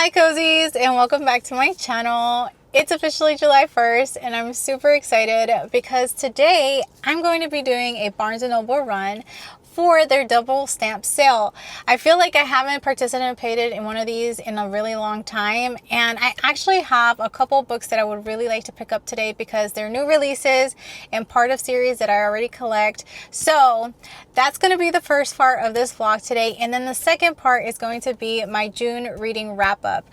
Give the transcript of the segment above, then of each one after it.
Hi cozies, and welcome back to my channel. It's officially July 1st and I'm super excited because today I'm going to be doing a Barnes & Noble run for their double stamp sale. I feel like I haven't participated in one of these in a really long time, and I actually have a couple books that I would really like to pick up today because they're new releases and part of series that I already collect. So that's going to be the first part of this vlog today, and then the second part is going to be my June reading wrap up.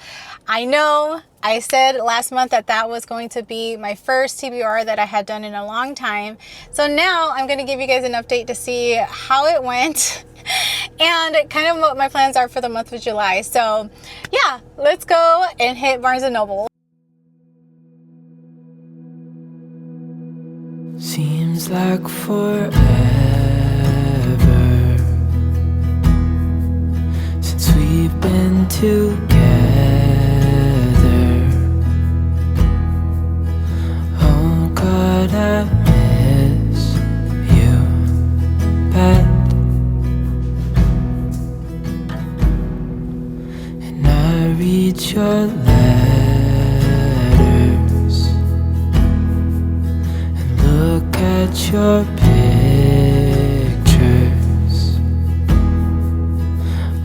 I know I said last month that that was going to be my first TBR that I had done in a long time. So now I'm going to give you guys an update to see how it went and kind of what my plans are for the month of July. So yeah, let's go and hit Barnes & Noble. Seems like forever since we've been together. Oh God, I miss you bad, and I read your letters and look at your pictures.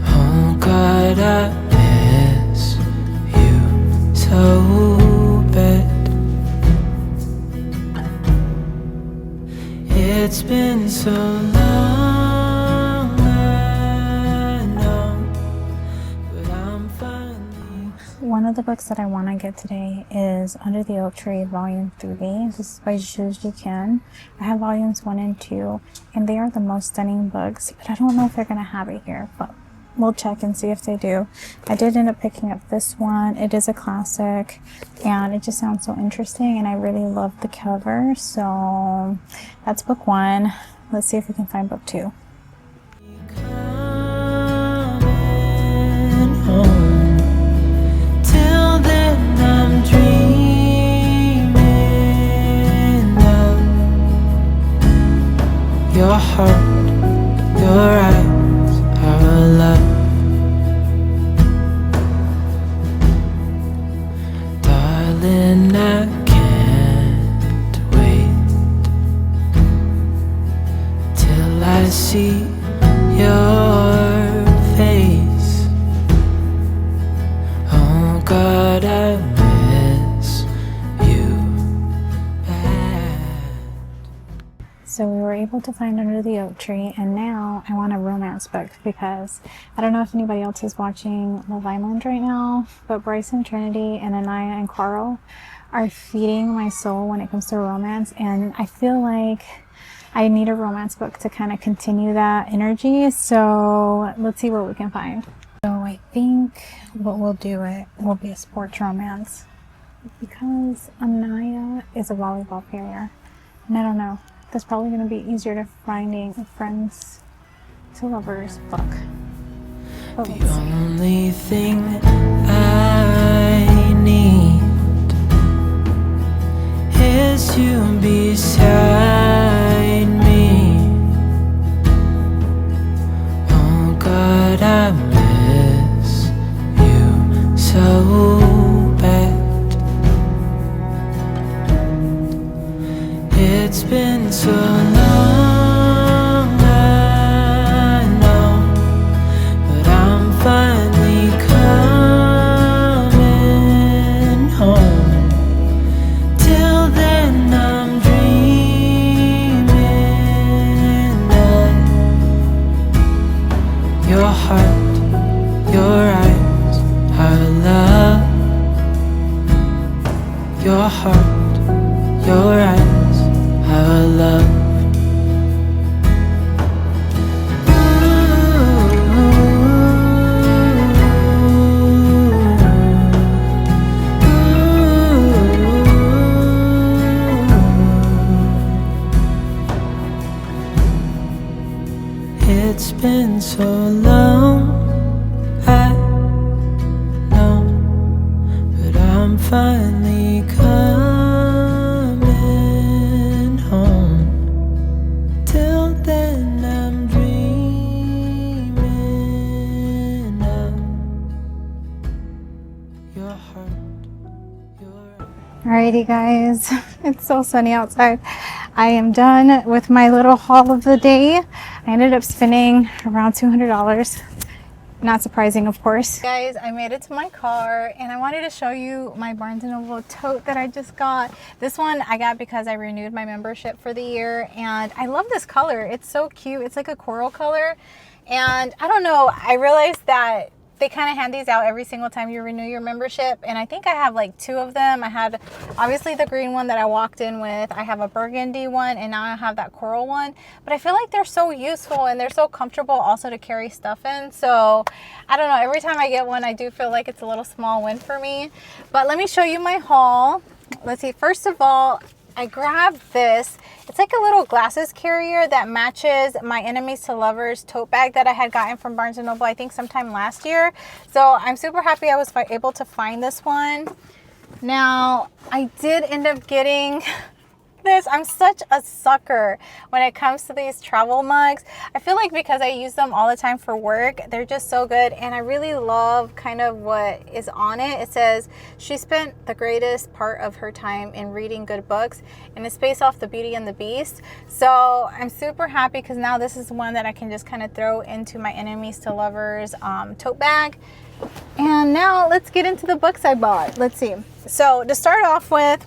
Oh God, I miss you so bad. It's been so long, I know, but I'm finally... One of the books that I want to get today is Under the Oak Tree, Volume 3. This is by Gillig. I have Volumes 1 and 2, and they are the most stunning books, but I don't know if they're going to have it here, but we'll check and see if they do. I did end up picking up this one. It is a classic, and it just sounds so interesting, and I really love the cover. So that's book 1. Let's see if we can find book 2. Your heart, your eyes, our love. Darling, I can't wait till I see your face. Oh God, I miss you bad. So we were able to find Under the Oak Tree, and now I want a romance book because I don't know if anybody else is watching Love Island right now, but Bryce and Trinity and Anaya and Carl are feeding my soul when it comes to romance, and I feel like I need a romance book to kind of continue that energy. So let's see what we can find. So I think what we'll do it will be a sports romance because Anaya is a volleyball player, and I don't know. That's probably going to be easier to finding a friends to lovers book. But the only thing I need is you beside me. Oh God, I miss you so bad. It's been so long, I know, but I'm finally coming home. Till then I'm dreaming of your heart, your eyes, our love. Your heart, your eyes, our love. It's been so long, I know, but I'm finally coming home. Till then I'm dreaming of your heart, your Alrighty guys, it's so sunny outside. I am done with my little haul of the day. I ended up spending around $200. Not surprising, of course. Guys, I made it to my car and I wanted to show you my Barnes & Noble tote that I just got. This one I got because I renewed my membership for the year and I love this color. It's so cute. It's like a coral color. And I don't know, I realized that they kind of hand these out every single time you renew your membership, and I think I have like 2 of them. I had obviously the green one that I walked in with, I have a burgundy one, and now I have that coral one. But I feel like they're so useful and they're so comfortable also to carry stuff in. So I don't know, every time I get one I do feel like it's a little small win for me. But let me show you my haul. Let's see, first of all, I grabbed this. It's like a little glasses carrier that matches my Enemies to Lovers tote bag that I had gotten from Barnes & Noble, I think sometime last year. So I'm super happy I was able to find this one. Now, I did end up getting this. I'm such a sucker when it comes to these travel mugs. I feel like because I use them all the time for work, they're just so good, and I really love kind of what is on it. It says she spent the greatest part of her time in reading good books, and it's based off the Beauty and the Beast. So I'm super happy because now this is one that I can just kind of throw into my Enemies to Lovers tote bag. And now let's get into the books I bought. Let's see. So to start off with,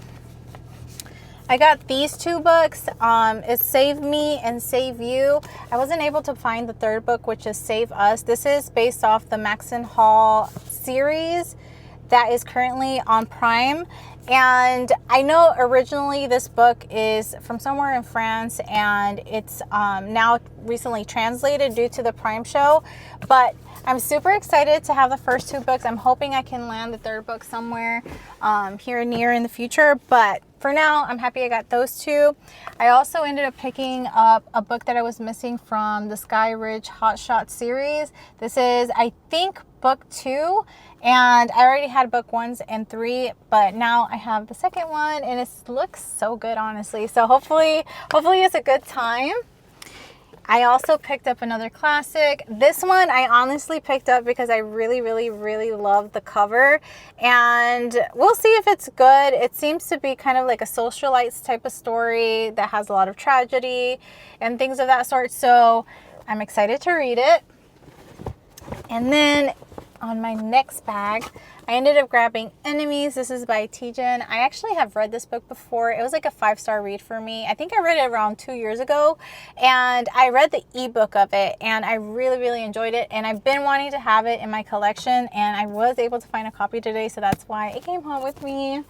I got these 2 books. It's Save Me and Save You. I wasn't able to find the 3rd book, which is Save Us. This is based off the Maxon Hall series that is currently on Prime. And I know originally this book is from somewhere in France, and it's now recently translated due to the Prime show. But I'm super excited to have the first 2 books. I'm hoping I can land the 3rd book somewhere here near in the future. But for now, I'm happy I got those 2. I also ended up picking up a book that I was missing from the Sky Ridge Hot Shot series. This is, I think, book 2. And I already had book 1 and 3, but now I have the 2nd one, and it looks so good, honestly. So hopefully it's a good time. I also picked up another classic. This one I honestly picked up because I really love the cover, and we'll see if it's good. It seems to be kind of like a socialites type of story that has a lot of tragedy and things of that sort. So I'm excited to read it. And then on my next bag, I ended up grabbing Enemies. This is by Tijan. I actually have read this book before. It was like a 5-star read for me. I think I read it around 2 years ago, and I read the ebook of it, and I really enjoyed it, and I've been wanting to have it in my collection, and I was able to find a copy today, so that's why it came home with me.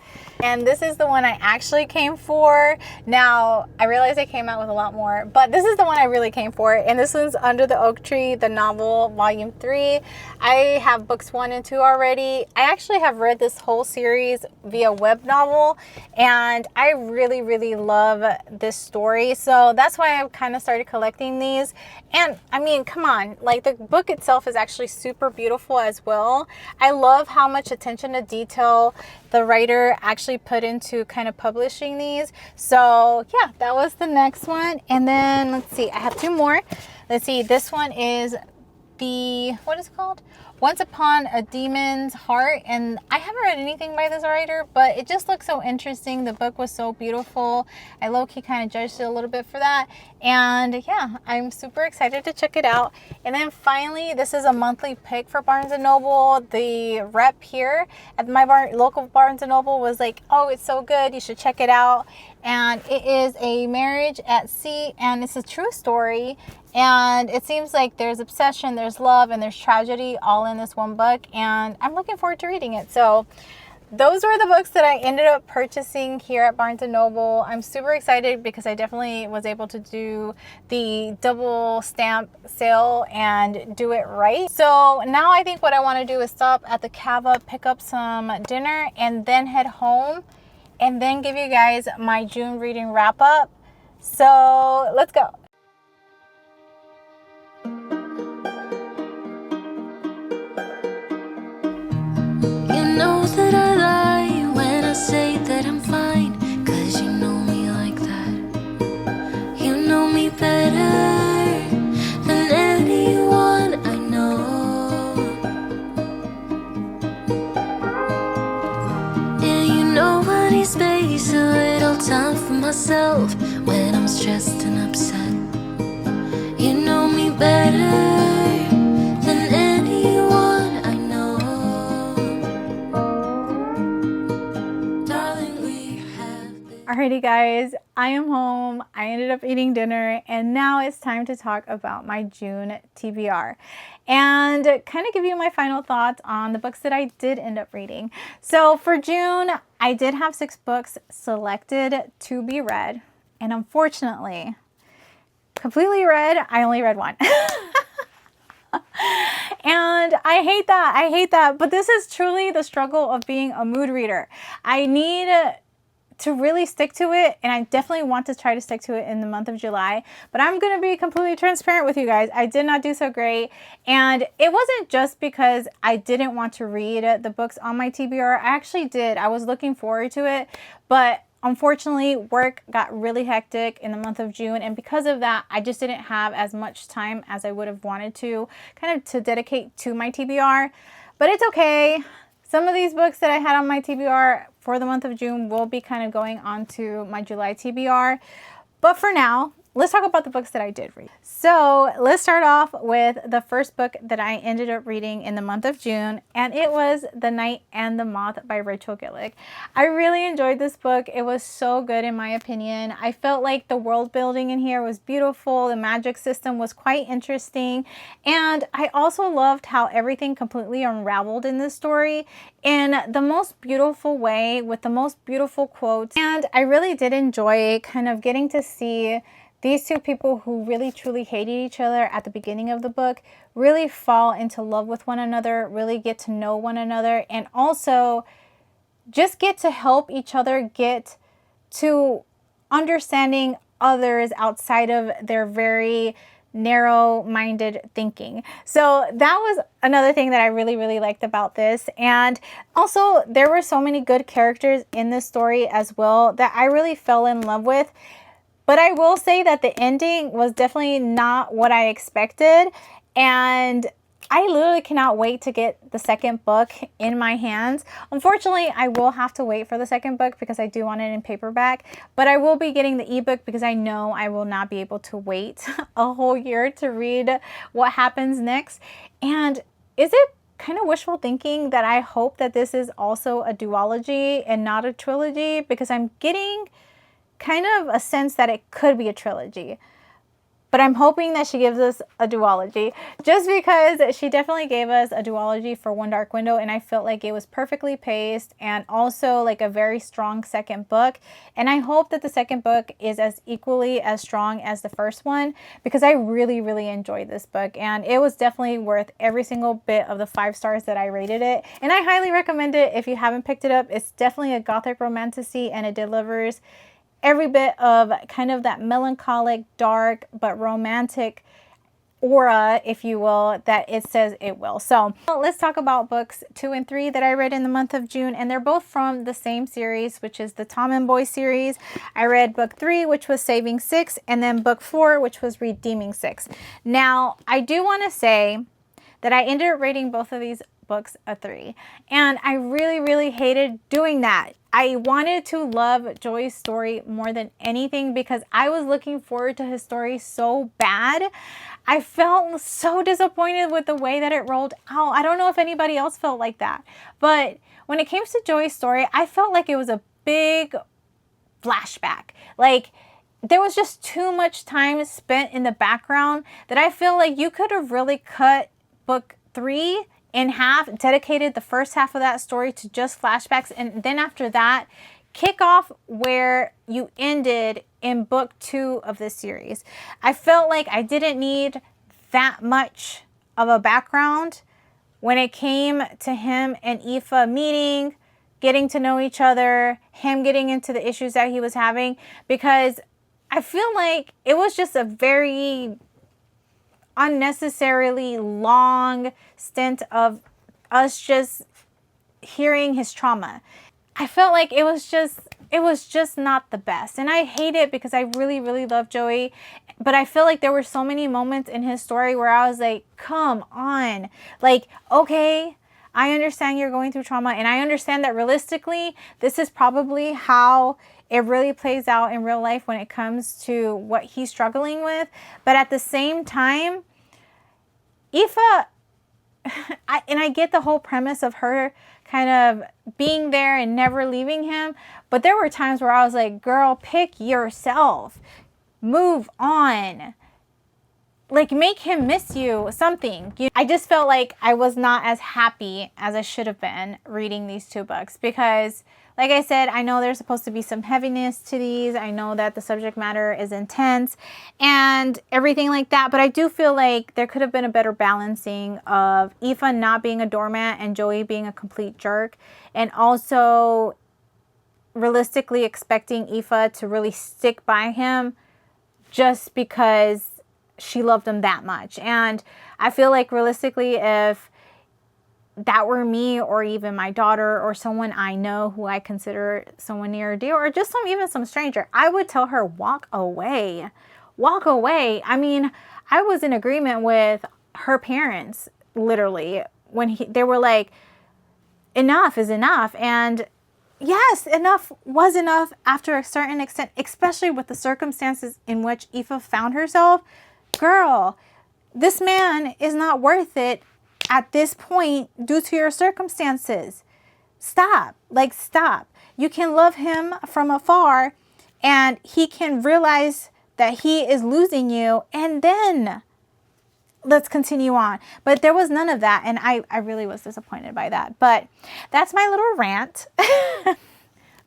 And this is the one I actually came for. Now, I realize I came out with a lot more, but this is the one I really came for, and this one's Under the Oak Tree, the novel, volume 3. I have books 1 and 2 already. I actually have read this whole series via web novel, and I really love this story. So that's why I kind of started collecting these. And I mean, come on, like the book itself is actually super beautiful as well. I love how much attention to detail the writer actually put into kind of publishing these. So yeah, that was the next one. And then let's see, I have 2 more. Let's see, this one is what is it called? Once Upon a Demon's Heart, and I haven't read anything by this writer, but it just looks so interesting. The book was so beautiful. I low-key kind of judged it a little bit for that, and yeah, I'm super excited to check it out. And then finally, this is a monthly pick for Barnes & Noble. The rep here at my local Barnes & Noble was like, oh, it's so good, you should check it out. And it is A Marriage at Sea, and it's a true story. And it seems like there's obsession, there's love, and there's tragedy all in this one book. And I'm looking forward to reading it. So those were the books that I ended up purchasing here at Barnes & Noble. I'm super excited because I definitely was able to do the double stamp sale and do it right. So now I think what I want to do is stop at the Cava, pick up some dinner, and then head home, and then give you guys my June reading wrap up. So let's go. You know that I lie when I say that I'm fine, 'cause you know me like that. You know me better than anyone I know. time for myself when I'm stressed and upset. You know me better than anyone I know. Darling, we have been. Alrighty guys, I am home. I ended up eating dinner and now it's time to talk about my June TBR and kind of give you my final thoughts on the books that I did end up reading. So for June, I did have 6 books selected to be read, and unfortunately, completely read, I only read 1. And I hate that, but this is truly the struggle of being a mood reader. I need to really stick to it, and I definitely want to try to stick to it in the month of July, but I'm going to be completely transparent with you guys. I did not do so great, and it wasn't just because I didn't want to read the books on my TBR. I actually did. I was looking forward to it, but unfortunately, work got really hectic in the month of June, and because of that, I just didn't have as much time as I would have wanted to, kind of to dedicate to my TBR, but it's okay. Some of these books that I had on my TBR for the month of June will be kind of going on to my July TBR, but for now, let's talk about the books that I did read. So let's start off with the first book that I ended up reading in the month of June, and it was The Night and the Moth by Rachel Gillig. I really enjoyed this book. It was so good in my opinion. I felt like the world building in here was beautiful. The magic system was quite interesting, and I also loved how everything completely unraveled in this story in the most beautiful way with the most beautiful quotes. And I really did enjoy kind of getting to see these two people who really truly hated each other at the beginning of the book really fall into love with one another, really get to know one another, and also just get to help each other get to understanding others outside of their very narrow-minded thinking. So that was another thing that I really liked about this. And also there were so many good characters in this story as well that I really fell in love with. But I will say that the ending was definitely not what I expected, and I literally cannot wait to get the second book in my hands. Unfortunately, I will have to wait for the second book because I do want it in paperback, but I will be getting the ebook because I know I will not be able to wait a whole year to read what happens next. And is it kind of wishful thinking that I hope that this is also a duology and not a trilogy? Because I'm getting kind of a sense that it could be a trilogy, but I'm hoping that she gives us a duology, just because she definitely gave us a duology for One Dark Window, and I felt like it was perfectly paced and also like a very strong second book. And I hope that the second book is as equally as strong as the first one, because I really enjoyed this book, and it was definitely worth every single bit of the 5 stars that I rated it. And I highly recommend it if you haven't picked it up. It's definitely a gothic romantasy, and it delivers every bit of kind of that melancholic, dark, but romantic aura, if you will, that it says it will. So let's talk about books 2 and 3 that I read in the month of June, and they're both from the same series, which is the Tom and Boy series. I read book 3, which was Saving 6, and then book 4, which was Redeeming 6. Now, I do want to say that I ended up rating both of these books a 3, and I really hated doing that. I wanted to love Joy's story more than anything because I was looking forward to his story so bad. I felt so disappointed with the way that it rolled out. I don't know if anybody else felt like that, but when it came to Joy's story, I felt like it was a big flashback. Like, there was just too much time spent in the background that I feel like you could have really cut book 3 in half, dedicated the first half of that story to just flashbacks, and then after that, kick off where you ended in book 2 of this series. I felt like I didn't need that much of a background when it came to him and Aoife meeting, getting to know each other, him getting into the issues that he was having, because I feel like it was just a very unnecessarily long stint of us just hearing his trauma. I felt like it was just not the best, and I hate it because I really love Joey, but I feel like there were so many moments in his story where I was like, come on, like, okay, I understand you're going through trauma, and I understand that realistically, this is probably how it really plays out in real life when it comes to what he's struggling with. But at the same time, Aoife, I get the whole premise of her kind of being there and never leaving him. But there were times where I was like, girl, pick yourself. Move on. Like, make him miss you, something. I just felt like I was not as happy as I should have been reading these two books because, like I said, I know there's supposed to be some heaviness to these. I know that the subject matter is intense and everything like that, but I do feel like there could have been a better balancing of Aoife not being a doormat and Joey being a complete jerk, and also realistically expecting Aoife to really stick by him just because she loved him that much. And I feel like realistically, if that were me or even my daughter or someone I know who I consider someone near or dear, or just even some stranger, I would tell her, walk away. Walk away. I mean, I was in agreement with her parents, literally, when they were like, enough is enough. And yes, enough was enough after a certain extent, especially with the circumstances in which Aoife found herself. Girl, this man is not worth it at this point due to your circumstances. Stop. Like, stop. You can love him from afar and he can realize that he is losing you, and then let's continue on. But there was none of that, and I really was disappointed by that. But that's my little rant.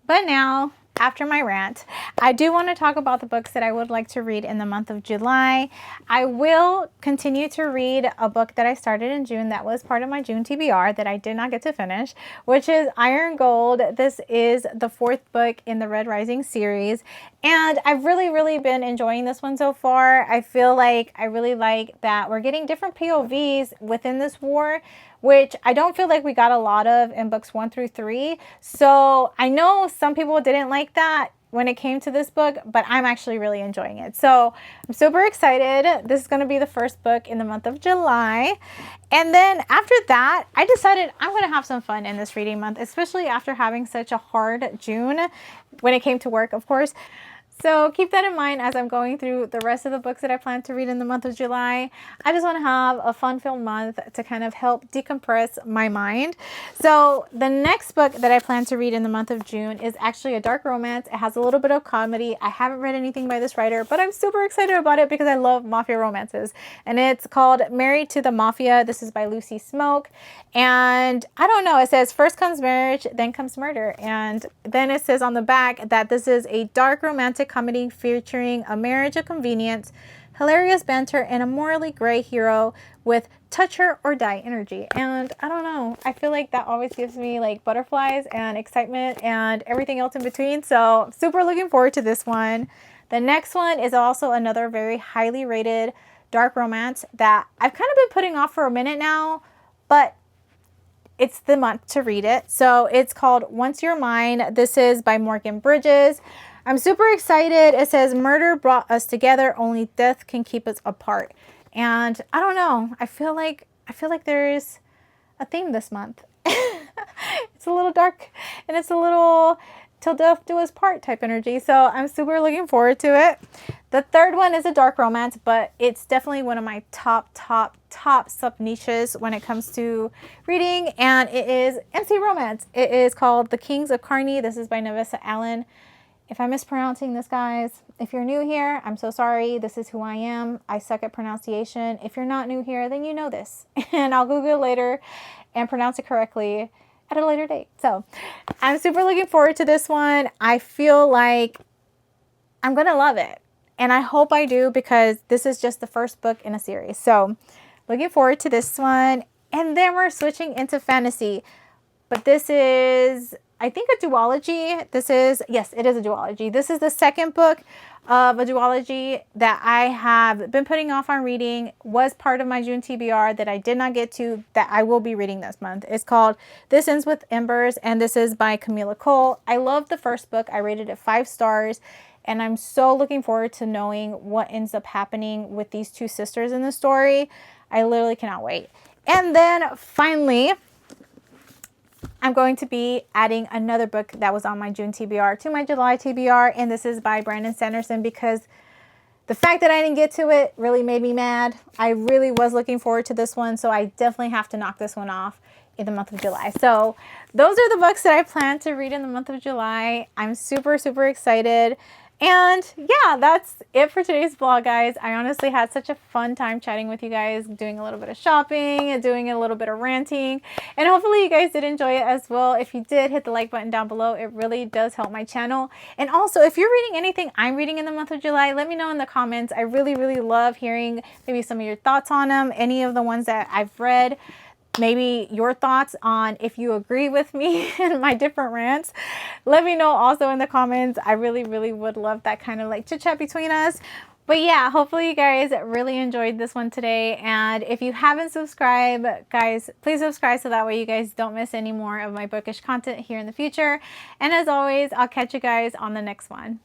But now, after my rant, I do want to talk about the books that I would like to read in the month of July. I will continue to read a book that I started in June that was part of my June TBR that I did not get to finish, which is Iron Gold. This is the 4th book in the Red Rising series, and I've really been enjoying this one so far. I feel like I really like that we're getting different POVs within this war, which I don't feel like we got a lot of in books 1 through 3. So I know some people didn't like that when it came to this book, but I'm actually really enjoying it. So I'm super excited. This is going to be the first book in the month of July. And then after that, I decided I'm going to have some fun in this reading month, especially after having such a hard June when it came to work, of course. So keep that in mind as I'm going through the rest of the books that I plan to read in the month of July. I just want to have a fun-filled month to kind of help decompress my mind. So the next book that I plan to read in the month of June is actually a dark romance. It has a little bit of comedy. I haven't read anything by this writer, but I'm super excited about it because I love Mafia romances. And it's called Married to the Mafia. This is by Lucy Smoke. And I don't know, it says first comes marriage, then comes murder. And then it says on the back that this is a dark romantic comedy featuring a marriage of convenience, hilarious banter, and a morally gray hero with touch her or die energy. And I don't know, I feel like that always gives me like butterflies and excitement and everything else in between. So I'm super looking forward to this one. The next one is also another very highly rated dark romance that I've kind of been putting off for a minute now, but it's the month to read it. So it's called Once You're Mine. This is by Morgan Bridges. I'm super excited. It says murder brought us together, only death can keep us apart. And I don't know, I feel like there's a theme this month. It's a little dark and it's a little till death do us part type energy. So I'm super looking forward to it. The third one is a dark romance, but it's definitely one of my top sub niches when it comes to reading, and it is MC romance. It is called The Kings of Carney. This is by Nevessa Allen. If I'm mispronouncing this, guys, if you're new here, I'm so sorry. This is who I am. I suck at pronunciation. If you're not new here, then you know this. And I'll Google it later and pronounce it correctly at a later date. So I'm super looking forward to this one. I feel like I'm going to love it. And I hope I do, because this is just the first book in a series. So looking forward to this one. And then we're switching into fantasy. But this is, I think, a duology. Yes, it is a duology. This is the second book of a duology that I have been putting off on reading. Was part of my June TBR that I did not get to, that I will be reading this month. It's called This Ends with Embers, and this is by Camila Cole. I love the first book. I rated it 5 stars. And I'm so looking forward to knowing what ends up happening with these two sisters in the story. I literally cannot wait. And then finally, I'm going to be adding another book that was on my June TBR to my July TBR, and this is by Brandon Sanderson, because the fact that I didn't get to it really made me mad. I really was looking forward to this one, so I definitely have to knock this one off in the month of July. So those are the books that I plan to read in the month of July. I'm super, super excited. And yeah, that's it for today's vlog, guys. I honestly had such a fun time chatting with you guys, doing a little bit of shopping and doing a little bit of ranting. And hopefully you guys did enjoy it as well. If you did, hit the like button down below. It really does help my channel. And also, if you're reading anything I'm reading in the month of July, let me know in the comments. I really, really love hearing maybe some of your thoughts on them, any of the ones that I've read. Maybe your thoughts on if you agree with me and my different rants. Let me know also in the comments. I really, really would love that kind of like chit chat between us. But yeah, hopefully you guys really enjoyed this one today. And if you haven't subscribed, guys, please subscribe so that way you guys don't miss any more of my bookish content here in the future. And as always, I'll catch you guys on the next one.